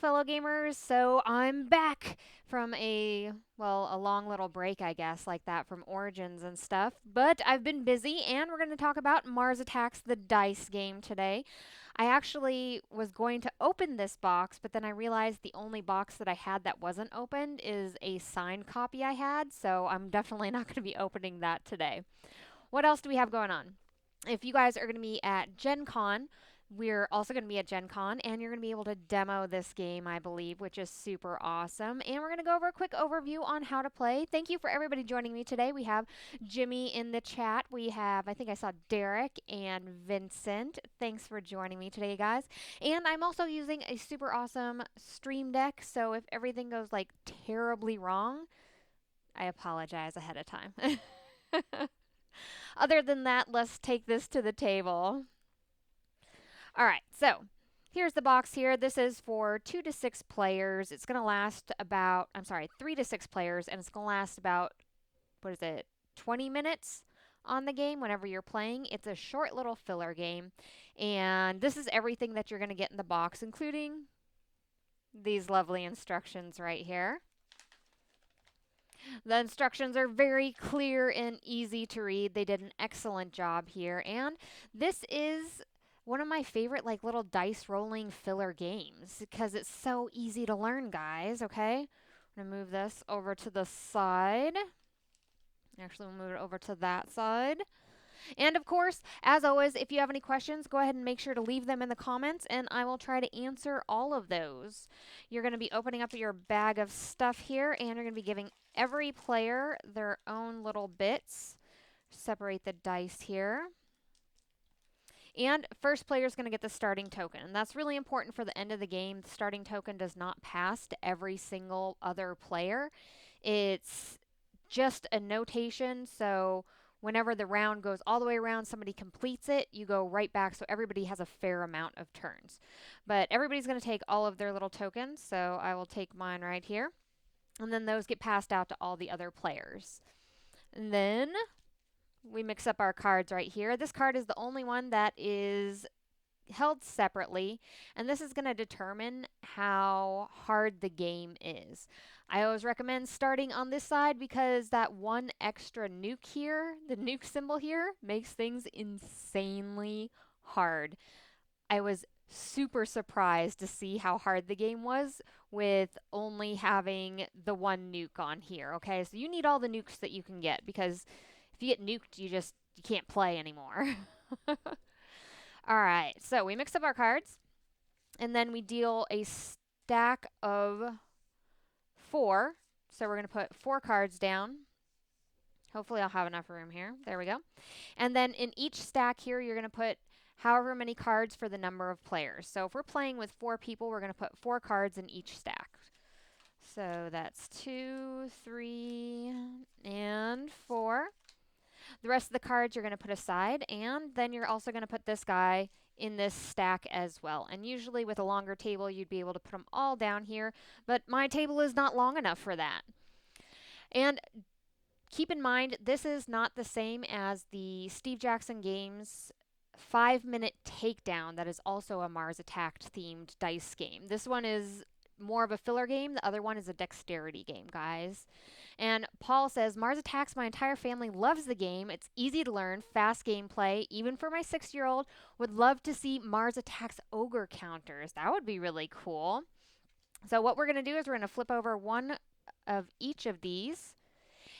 fellow gamers. So I'm back from a long little break, I guess, like that from Origins and stuff. But I've been busy, and we're going to talk about Mars Attacks, the dice game today. I actually was going to open this box, but then I realized the only box that I had that wasn't opened is a signed copy I had, so I'm definitely not going to be opening that today. What else do we have going on? If you guys are going to be at Gen Con, we're also going to be at Gen Con, and you're going to be able to demo this game, I believe, which is super awesome. And we're going to go over a quick overview on how to play. Thank you for everybody joining me today. We have Jimmy in the chat. We have, I think I saw Derek and Vincent. Thanks for joining me today, guys. And I'm also using a super awesome Stream Deck, so if everything goes like terribly wrong, I apologize ahead of time. Other than that, let's take this to the table. All right, so here's the box here. This is for 2 to 6 players. It's going to last about, I'm sorry, 3 to 6 players, and it's going to last about, what is it, 20 minutes on the game whenever you're playing. It's a short little filler game, and this is everything that you're going to get in the box, including these lovely instructions right here. The instructions are very clear and easy to read. They did an excellent job here, and this is one of my favorite like little dice rolling filler games because it's so easy to learn, guys. Okay, I'm gonna move this over to the side. Actually, we'll move it over to that side. And of course, as always, if you have any questions, go ahead and make sure to leave them in the comments, and I will try to answer all of those. You're going to be opening up your bag of stuff here, and you're going to be giving every player their own little bits. Separate the dice here. And first player is going to get the starting token. And that's really important for the end of the game. The starting token does not pass to every single other player. It's just a notation, so whenever the round goes all the way around, somebody completes it, you go right back, so everybody has a fair amount of turns. But everybody's going to take all of their little tokens, so I will take mine right here. And then those get passed out to all the other players. And then we mix up our cards right here. This card is the only one that is held separately, and this is going to determine how hard the game is. I always recommend starting on this side because that one extra nuke here, the nuke symbol here, makes things insanely hard. I was super surprised to see how hard the game was with only having the one nuke on here, okay? So you need all the nukes that you can get because if you get nuked, you can't play anymore. All right, so we mix up our cards, and then we deal a stack of 4. So we're going to put 4 cards down. Hopefully I'll have enough room here. There we go. And then in each stack here, you're going to put however many cards for the number of players. So if we're playing with 4 people, we're going to put 4 cards in each stack. So that's 2, 3, and 4. The rest of the cards you're going to put aside, and then you're also going to put this guy in this stack as well. And usually with a longer table, you'd be able to put them all down here, but my table is not long enough for that. And keep in mind, this is not the same as the Steve Jackson Games 5-minute takedown that is also a Mars Attacked themed dice game. This one is more of a filler game. The other one is a dexterity game, guys. And Paul says, Mars Attacks, my entire family loves the game. It's easy to learn, fast gameplay. Even for my 6-year-old, would love to see Mars Attacks ogre counters. That would be really cool. So what we're going to do is we're going to flip over one of each of these.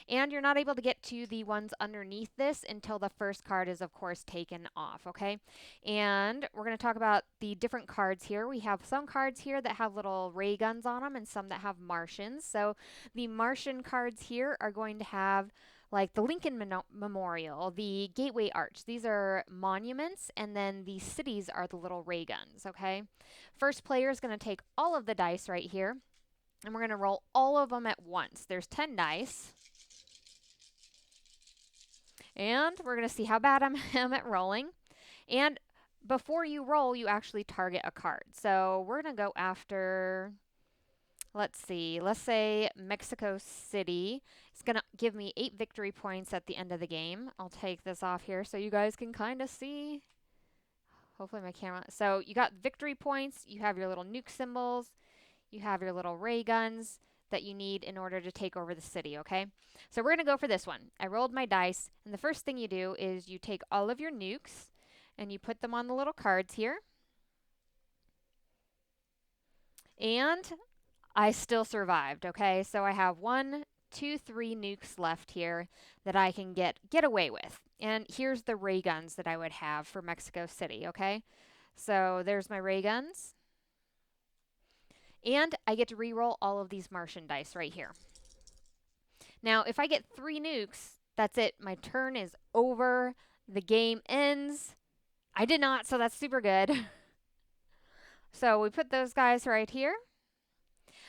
And you're not able to get to the ones underneath this until the first card is, of course, taken off, okay? And we're going to talk about the different cards here. We have some cards here that have little ray guns on them and some that have Martians. So the Martian cards here are going to have like the Lincoln Memorial, the Gateway Arch. These are monuments, and then the cities are the little ray guns, okay? First player is going to take all of the dice right here, and we're going to roll all of them at once. There's 10 dice. And we're going to see how bad I am at rolling. And before you roll, you actually target a card. So we're going to go after, let's see, let's say Mexico City. It's going to give me 8 victory points at the end of the game. I'll take this off here so you guys can kind of see. Hopefully my camera. So you got victory points. You have your little nuke symbols. you have your little ray guns that you need in order to take over the city, okay? So we're going to go for this one. I rolled my dice, and the first thing you do is you take all of your nukes and you put them on the little cards here. And I still survived, okay? So I have 1, 2, 3 nukes left here that I can get away with. And here's the ray guns that I would have for Mexico City, okay? So there's my ray guns. And I get to re-roll all of these Martian dice right here. Now, if I get 3 nukes, that's it. My turn is over. The game ends. I did not, so that's super good. So we put those guys right here.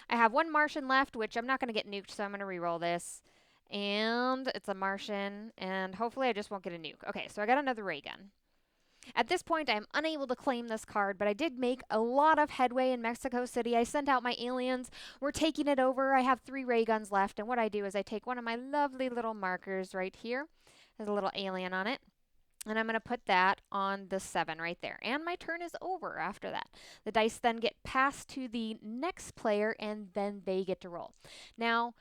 I have 1 Martian left, which I'm not going to get nuked, so I'm going to re-roll this. And it's a Martian, and hopefully I just won't get a nuke. Okay, so I got another ray gun. At this point, I am unable to claim this card, but I did make a lot of headway in Mexico City. I sent out my aliens. We're taking it over. I have 3 ray guns left, and what I do is I take one of my lovely little markers right here. There's a little alien on it. And I'm going to put that on the 7 right there. And my turn is over after that. The dice then get passed to the next player, and then they get to roll. Now,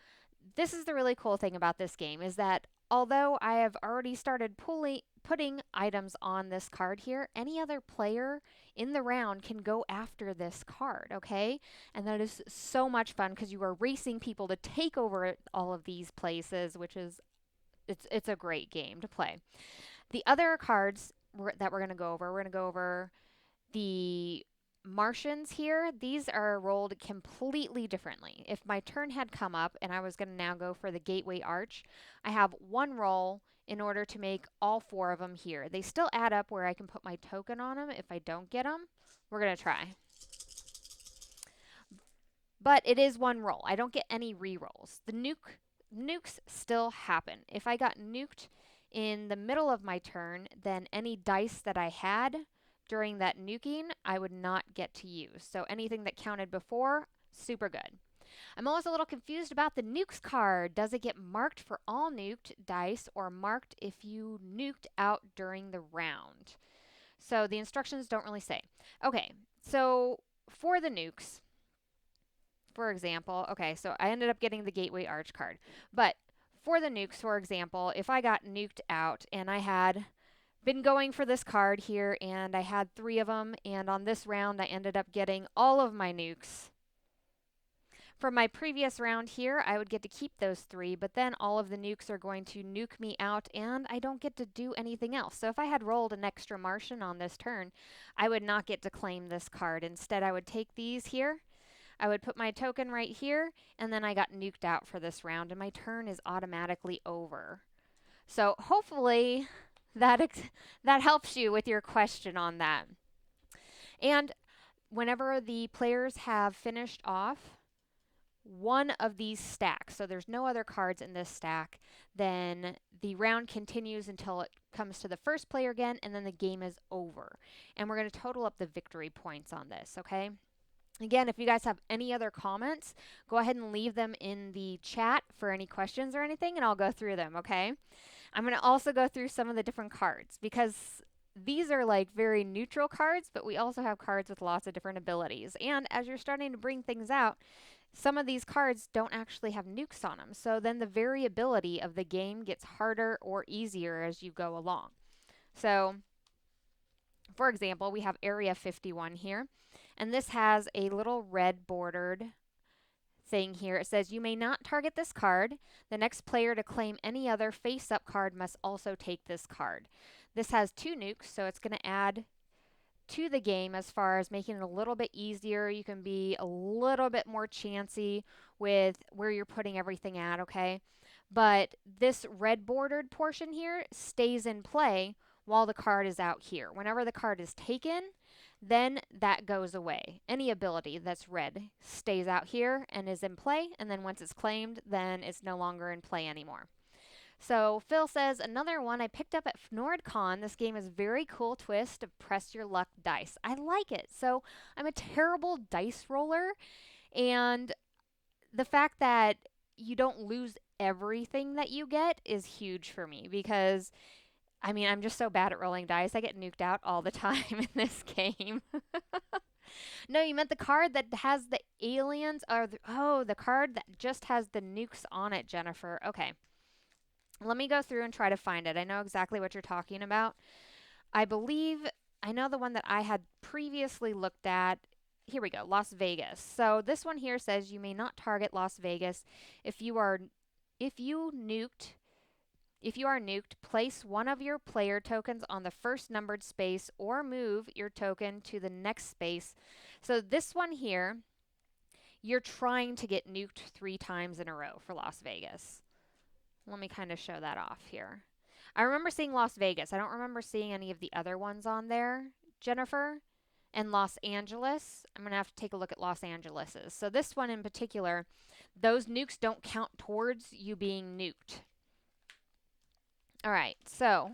this is the really cool thing about this game, is that although I have already started putting items on this card here, any other player in the round can go after this card, okay? And that is so much fun because you are racing people to take over all of these places, which is, it's a great game to play. The other cards that we're going to go over the Martians here. These are rolled completely differently. If my turn had come up and I was going to now go for the Gateway Arch, I have 1 roll in order to make all 4 of them here. They still add up where I can put my token on them if I don't get them. We're going to try. But it is 1 roll. I don't get any re-rolls. The nukes still happen. If I got nuked in the middle of my turn, then any dice that I had during that nuking, I would not get to use. So anything that counted before, super good. I'm also a little confused about the nukes card. Does it get marked for all nuked dice or marked if you nuked out during the round? So the instructions don't really say. Okay, so for the nukes, for example, okay, so I ended up getting the Gateway Arch card. But for the nukes, for example, if I got nuked out and I had been going for this card here and I had 3 of them, and on this round I ended up getting all of my nukes. From my previous round here, I would get to keep those 3, but then all of the nukes are going to nuke me out and I don't get to do anything else. So if I had rolled an extra Martian on this turn, I would not get to claim this card. Instead, I would take these here. I would put my token right here, and then I got nuked out for this round, and my turn is automatically over. So hopefully that helps you with your question on that. And whenever the players have finished off one of these stacks, so there's no other cards in this stack, then the round continues until it comes to the first player again, and then the game is over. And we're going to total up the victory points on this, okay? Again, if you guys have any other comments, go ahead and leave them in the chat for any questions or anything, and I'll go through them, okay? I'm going to also go through some of the different cards because these are like very neutral cards, but we also have cards with lots of different abilities. And as you're starting to bring things out, some of these cards don't actually have nukes on them. So then the variability of the game gets harder or easier as you go along. So, for example, we have Area 51 here. And this has a little red bordered thing here. It says, you may not target this card. The next player to claim any other face-up card must also take this card. This has 2 nukes, so it's going to add to the game as far as making it a little bit easier. You can be a little bit more chancy with where you're putting everything at, okay? But this red bordered portion here stays in play while the card is out here. Whenever the card is taken, then that goes away. Any ability that's red stays out here and is in play, and then once it's claimed, then it's no longer in play anymore. So Phil says, another one I picked up at NordCon. This game is very cool twist of press your luck dice. I like it. So I'm a terrible dice roller, and the fact that you don't lose everything that you get is huge for me because I mean, I'm just so bad at rolling dice. I get nuked out all the time in this game. No, you meant the card that has the aliens, or oh, the card that just has the nukes on it, Jennifer. Okay. Let me go through and try to find it. I know exactly what you're talking about. I believe I know the one that I had previously looked at. Here we go, Las Vegas. So this one here says you may not target Las Vegas if you are if you nuked if you are nuked, place one of your player tokens on the first numbered space or move your token to the next space. So this one here, you're trying to get nuked 3 times in a row for Las Vegas. Let me kind of show that off here. I remember seeing Las Vegas. I don't remember seeing any of the other ones on there, Jennifer. And Los Angeles. I'm going to have to take a look at Los Angeles's. So this one in particular, those nukes don't count towards you being nuked. All right, so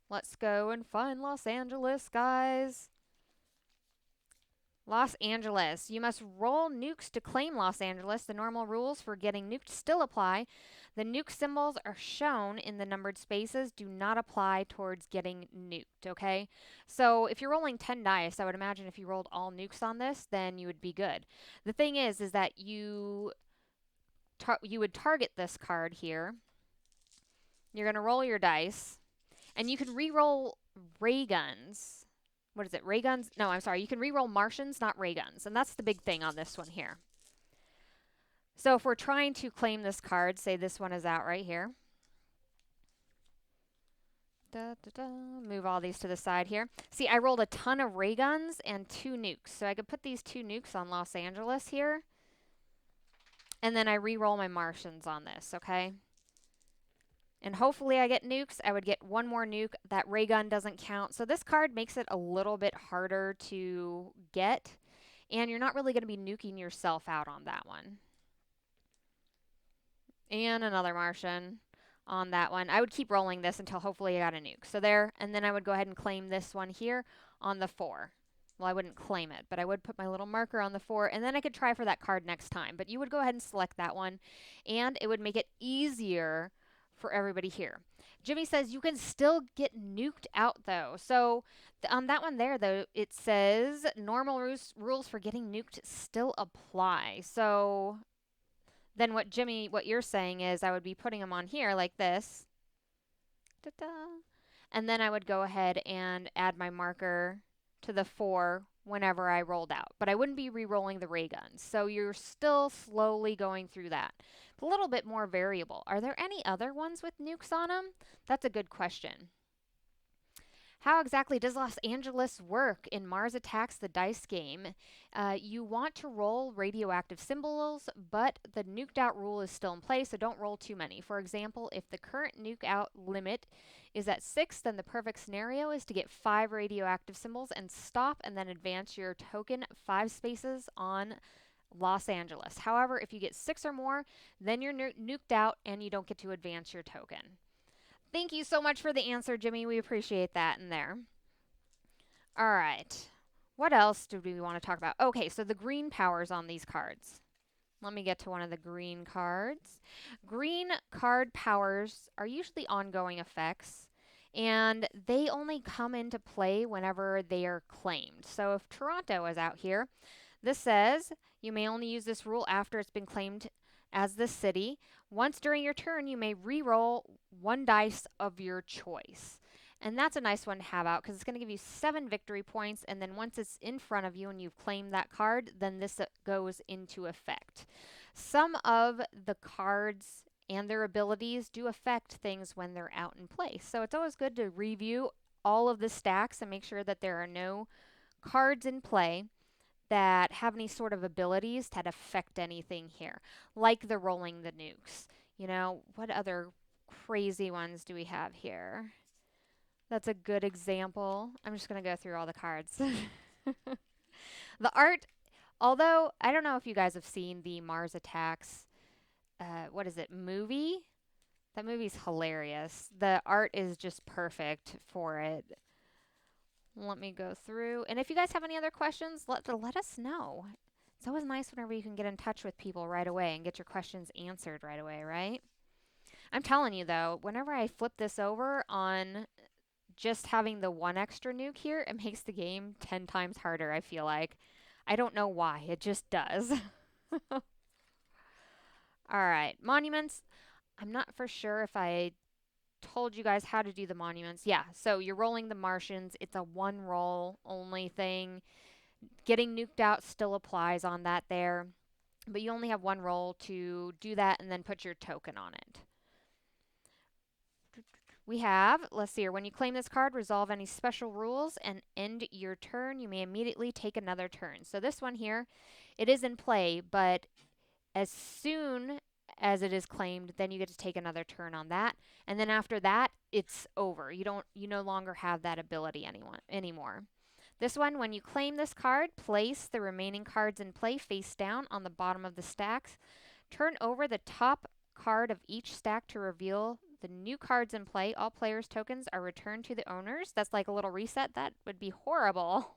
let's go and find Los Angeles, guys. Los Angeles. You must roll nukes to claim Los Angeles. The normal rules for getting nuked still apply. The nuke symbols are shown in the numbered spaces, do not apply towards getting nuked, okay? So if you're rolling 10 dice, I would imagine if you rolled all nukes on this, then you would be good. The thing is that you would target this card here. You're going to roll your dice, and you can re-roll ray guns. What is it? Ray guns? No, I'm sorry. You can re-roll Martians, not ray guns. And that's the big thing on this one here. So if we're trying to claim this card, say this one is out right here. Move all these to the side here. See, I rolled a ton of ray guns and 2 nukes. So I could put these 2 nukes on Los Angeles here. And then I re-roll my Martians on this, okay? And hopefully I get nukes. I would get 1 more nuke. That ray gun doesn't count. So this card makes it a little bit harder to get. And you're not really going to be nuking yourself out on that one. And another Martian on that one. I would keep rolling this until hopefully I got a nuke. So there. And then I would go ahead and claim this one here on the 4. Well, I wouldn't claim it, but I would put my little marker on the 4, and then I could try for that card next time. But you would go ahead and select that one, and it would make it easier for everybody here. Jimmy says you can still get nuked out though. So on that one there though, it says normal rules for getting nuked still apply. So then what you're saying is I would be putting them on here like this. Ta-da. And then I would go ahead and add my marker to the 4 whenever I rolled out. But I wouldn't be re-rolling the ray guns. So you're still slowly going through that. A little bit more variable. Are there any other ones with nukes on them? That's a good question. How exactly does Los Angeles work in Mars Attacks the Dice game? You want to roll radioactive symbols, but the nuked out rule is still in place, so don't roll too many. For example, if the current nuke out limit is at 6, then the perfect scenario is to get 5 radioactive symbols and stop and then advance your token 5 spaces on Los Angeles. However, if you get 6 or more, then you're nuked out and you don't get to advance your token. Thank you so much for the answer, Jimmy. We appreciate that in there. All right. What else do we want to talk about? Okay, so the green powers on these cards. Let me get to one of the green cards. Green card powers are usually ongoing effects, and they only come into play whenever they are claimed. So if Toronto is out here, this says you may only use this rule after it's been claimed as the city. Once during your turn, you may re-roll 1 dice of your choice. And that's a nice one to have out because it's going to give you 7 victory points. And then once it's in front of you and you've claimed that card, then this goes into effect. Some of the cards and their abilities do affect things when they're out in play. So it's always good to review all of the stacks and make sure that there are no cards in play that have any sort of abilities that affect anything here, like the rolling the nukes. You know, what other crazy ones do we have here? That's a good example. I'm just going to go through all the cards. The art, although I don't know if you guys have seen the Mars Attacks, what is it, movie? That movie's hilarious. The art is just perfect for it. Let me go through. And if you guys have any other questions, let us know. It's always nice whenever you can get in touch with people right away and get your questions answered right away, right? I'm telling you though, whenever I flip this over on just having the one extra nuke here, it makes the game 10 times harder, I feel like. I don't know why, it just does. Alright, monuments. I'm not for sure if I told you guys how to do the monuments. Yeah, so you're rolling the Martians. It's a one roll only thing. Getting nuked out still applies on that there, but you only have one roll to do that and then put your token on it. We have, let's see here, when you claim this card, resolve any special rules and end your turn. You may immediately take another turn. So this one here, it is in play, but as soon as it is claimed, then you get to take another turn on that. And then after that, it's over. You no longer have that ability anymore. This one, when you claim this card, place the remaining cards in play face down on the bottom of the stacks. Turn over the top card of each stack to reveal the new cards in play. All players' tokens are returned to the owners. That's like a little reset. That would be horrible.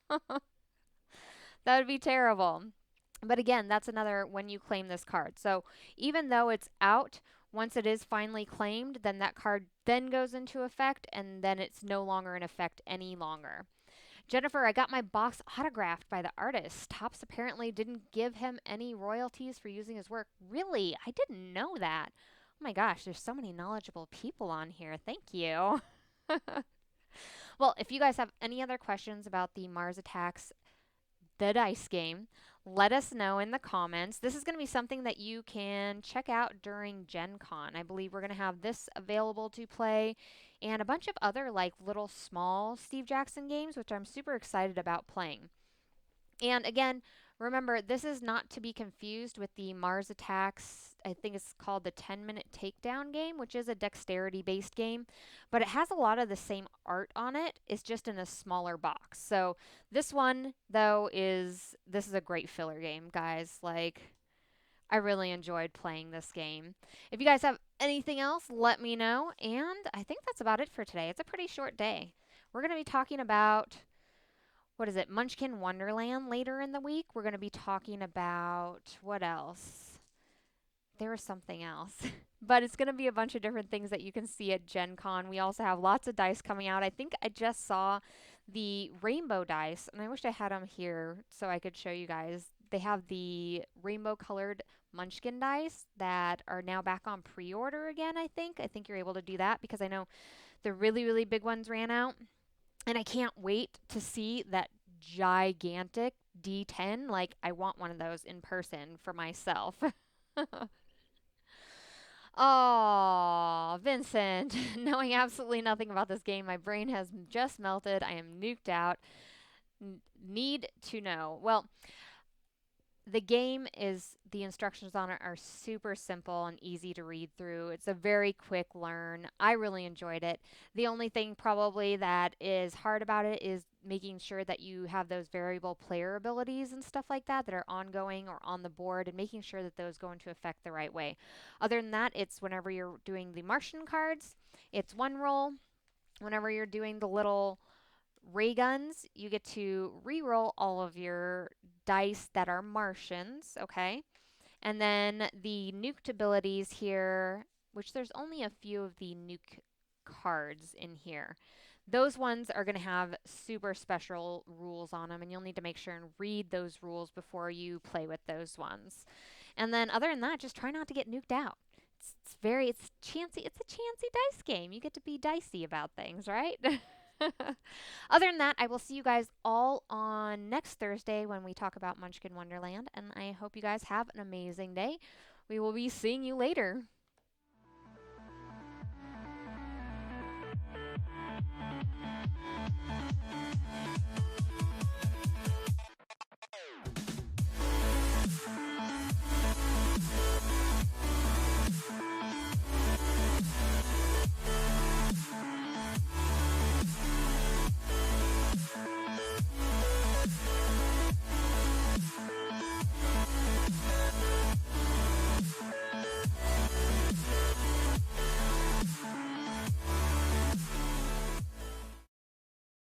That would be terrible. But again, that's another when you claim this card. So even though it's out, once it is finally claimed, then that card then goes into effect, and then it's no longer in effect any longer. Jennifer, I got my box autographed by the artist. Topps apparently didn't give him any royalties for using his work. Really? I didn't know that. Oh my gosh, there's so many knowledgeable people on here. Thank you. Well, if you guys have any other questions about the Mars Attacks, the dice game, let us know in the comments. This is going to be something that you can check out during Gen Con. I believe we're going to have this available to play and a bunch of other like little small Steve Jackson games, which I'm super excited about playing. And again, remember, this is not to be confused with the Mars Attacks. I think it's called the 10-minute takedown game, which is a dexterity-based game, but it has a lot of the same art on it. It's just in a smaller box. So this one, though, this is a great filler game, guys. Like, I really enjoyed playing this game. If you guys have anything else, let me know. And I think that's about it for today. It's a pretty short day. We're going to be talking about what is it, Munchkin Wonderland later in the week. We're going to be talking about what else? There was something else. But it's going to be a bunch of different things that you can see at Gen Con. We also have lots of dice coming out. I think I just saw the rainbow dice, and I wish I had them here so I could show you guys. They have the rainbow colored Munchkin dice that are now back on pre-order again, I think. I think you're able to do that because I know the really, really big ones ran out. And I can't wait to see that gigantic D10. Like, I want one of those in person for myself. Oh, Vincent, knowing absolutely nothing about this game, my brain has just melted. I am nuked out. Need to know. Well, the game is, the instructions on it are super simple and easy to read through. It's a very quick learn. I really enjoyed it. The only thing probably that is hard about it is making sure that you have those variable player abilities and stuff like that that are ongoing or on the board and making sure that those go into effect the right way. Other than that, it's whenever you're doing the Martian cards, it's one roll. Whenever you're doing the little ray guns, you get to re-roll all of your dice that are Martians, okay? And then the nuked abilities here, which there's only a few of the nuke cards in here. Those ones are going to have super special rules on them, and you'll need to make sure and read those rules before you play with those ones. And then other than that, just try not to get nuked out. It's chancy. It's a chancy dice game. You get to be dicey about things, right? Other than that, I will see you guys all on next Thursday when we talk about Munchkin Wonderland, and I hope you guys have an amazing day. We will be seeing you later.